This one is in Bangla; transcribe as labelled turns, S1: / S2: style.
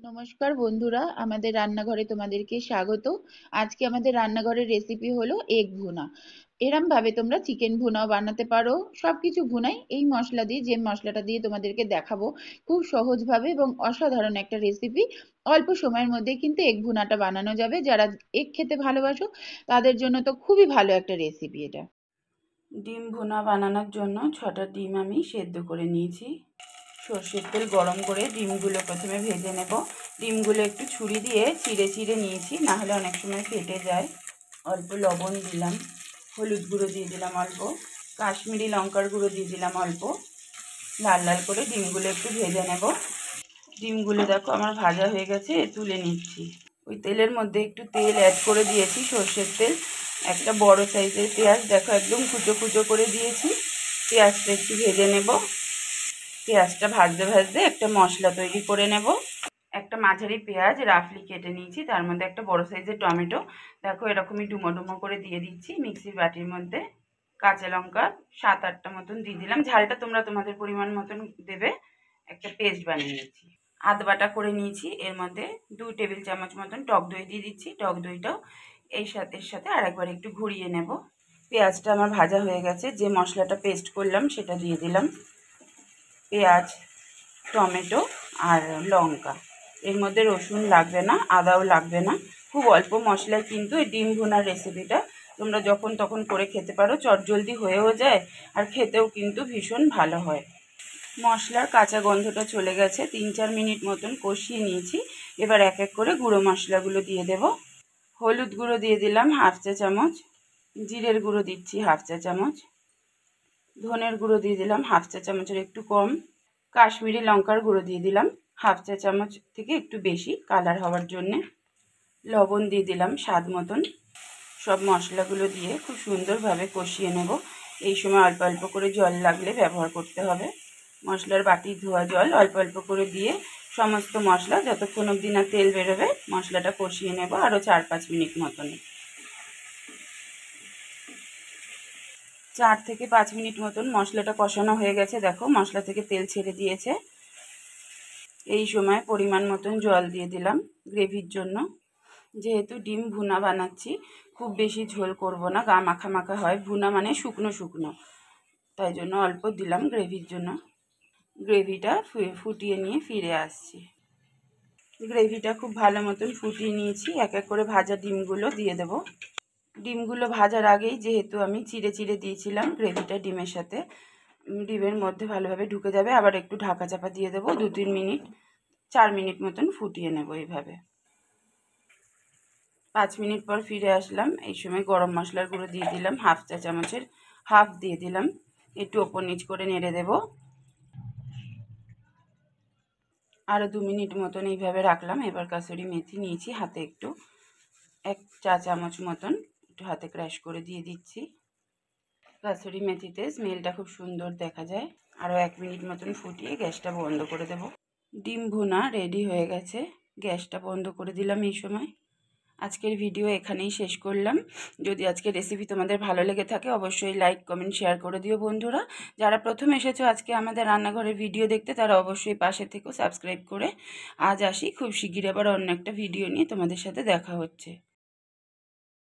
S1: নমস্কার বন্ধুরা, আমাদের রান্নাঘরে তোমাদেরকে স্বাগত। আজকে আমাদের রান্নাঘরের রেসিপি হলো এগ ভুনা। এরম ভাবে তোমরা চিকেন ভুনাও বানাতে পারো। সবকিছু ভুনাই এই মশলা দিয়ে, যে মশলাটা দিয়ে তোমাদেরকে দেখাবো, খুব সহজভাবে এবং অসাধারণ একটা রেসিপি। অল্প সময়ের মধ্যে কিন্তু এগ ভুনাটা বানানো যাবে। যারা এগ খেতে ভালোবাসো তাদের জন্য তো খুবই ভালো একটা রেসিপি এটা।
S2: ডিম ভুনা বানানোর জন্য 6টা ডিম আমি সেদ্ধ করে নিয়েছি। সর্ষের তেল গরম করে ডিমগুলো প্রথমে ভেজে নেব। ডিমগুলো একটু ছুরি দিয়ে চিড়ে চিড়ে নিয়েছি, না হলে অনেক সময় ফেটে যায়। অল্প লবণ দিলাম, হলুদ গুঁড়ো দিয়ে দিলাম অল্প, কাশ্মীরি লঙ্কার গুঁড়ো দিয়ে দিলাম অল্প। লাল লাল করে ডিমগুলো একটু ভেজে নেব। ডিমগুলো দেখো আমার ভাজা হয়ে গেছে, তুলে নিচ্ছি। ওই তেলের মধ্যে একটু তেল অ্যাড করে দিয়েছি, সর্ষের তেল। একটা বড় সাইজের পেঁয়াজ দেখো একদম কুচো কুচো করে দিয়েছি। পেঁয়াজটা একটু ভেজে নেব। পেঁয়াজটা ভাজতে ভাজতে একটা মশলা তৈরি করে নেব। একটা মাঝারি পেঁয়াজ রাফলি কেটে নিয়েছি, তার মধ্যে একটা বড় সাইজের টমেটো দেখো এরকমই ডুমো ডুমো করে দিয়ে দিচ্ছি মিক্সির বাটির মধ্যে। কাঁচা লঙ্কা 7-8টা মতন দিয়ে দিলাম, ঝালটা তোমরা তোমাদের পরিমাণ মতন দেবে। একটা পেস্ট বানিয়ে নিচ্ছি। আদা বাটা করে নিয়েছি, এর মধ্যে 2 টেবিল চামচ মতন টক দই দিয়ে দিচ্ছি। টক দইটাও এর সাথে আরেকবার একটু ঘুরিয়ে নেব। পেঁয়াজটা আমার ভাজা হয়ে গেছে, যে মশলাটা পেস্ট করলাম সেটা দিয়ে দিলাম। পেঁয়াজ, টমেটো আর লঙ্কা, এর মধ্যে রসুন লাগবে না, আদাও লাগবে না। খুব অল্প মশলায় কিন্তু এই ডিম ভুনার রেসিপিটা তোমরা যখন তখন করে খেতে পারো, চটজলদি হয়েও যায় আর খেতেও কিন্তু ভীষণ ভালো হয়। মশলার কাঁচা গন্ধটা চলে গেছে, 3-4 মিনিট মতন কষিয়ে নিয়েছি। এবার এক এক করে গুঁড়ো মশলাগুলো দিয়ে দেব। হলুদ গুঁড়ো দিয়ে দিলাম 1/2 চা চামচ, জিরের গুঁড়ো দিচ্ছি 1/2 চা চামচ, ধনের গুঁড়ো দিয়ে দিলাম 1/2 চা চামচের একটু কম, কাশ্মীরি লঙ্কার গুঁড়ো দিয়ে দিলাম 1/2 চা চামচ থেকে একটু বেশি কালার হওয়ার জন্যে, লবণ দিয়ে দিলাম স্বাদ মতন। সব মশলাগুলো দিয়ে খুব সুন্দরভাবে কষিয়ে নেব। এই সময় অল্প অল্প করে জল লাগলে ব্যবহার করতে হবে। মশলার বাটি ধোয়া জল অল্প অল্প করে দিয়ে সমস্ত মশলা যতক্ষণ অবধি না তেল বেরোবে মশলাটা কষিয়ে নেব আরও 4-5 মিনিট মতন। 4 থেকে 5 মিনিট মতন মশলাটা কষানো হয়ে গেছে, দেখো মশলা থেকে তেল ছেড়ে দিয়েছে। এই সময় পরিমাণ মতন জল দিয়ে দিলাম গ্রেভির জন্য। যেহেতু ডিম ভুনা বানাচ্ছি, খুব বেশি ঝোল করব না, গা মাখা মাখা হয়, ভুনা মানে শুকনো শুকনো, তাই জন্য অল্প দিলাম গ্রেভির জন্য। গ্রেভিটা ফুটিয়ে নিয়ে ফিরে আসছি। গ্রেভিটা খুব ভালো মতন ফুটিয়ে নিয়েছি, এক এক করে ভাজা ডিমগুলো দিয়ে দেব। ডিমগুলো ভাজার আগেই যেহেতু আমি চিড়ে চিড়ে দিয়েছিলাম, গ্রেভিটা ডিমের সাথে ডিমের মধ্যে ভালোভাবে ঢুকে যাবে। আবার একটু ঢাকা চাপা দিয়ে দেবো 2-3 মিনিট, 4 মিনিট মতন ফুটিয়ে নেব এইভাবে। 5 মিনিট পর ফিরে আসলাম। এই সময় গরম মশলার গুঁড়ো দিয়ে দিলাম 1/2 চা চামচের হাফ দিয়ে দিলাম, একটু ওপর নিচ করে নেড়ে দেব। আরও 2 মিনিট মতন এইভাবে রাখলাম। এবার কাসুরি মেথি নিয়েছি হাতে একটু, 1 চা চামচ মতন একটু হাতে ক্র্যাশ করে দিয়ে দিচ্ছি। কাসুরি মেথিতে স্মেলটা খুব সুন্দর দেখা যায়। আরও 1 মিনিট মতন ফুটিয়ে গ্যাসটা বন্ধ করে দেব। ডিম ভুনা রেডি হয়ে গেছে, গ্যাসটা বন্ধ করে দিলাম এই সময়। আজকের ভিডিও এখানেই শেষ করলাম। যদি আজকের রেসিপি তোমাদের ভালো লেগে থাকে অবশ্যই লাইক কমেন্ট শেয়ার করে দিও বন্ধুরা। যারা প্রথম এসেছো আজকে আমাদের রান্নাঘরের ভিডিও দেখতে, তারা অবশ্যই পাশে থেকেও সাবস্ক্রাইব করে। আজ আসি, খুব শিগগির আবার অন্য একটা ভিডিও নিয়ে তোমাদের সাথে দেখা হচ্ছে।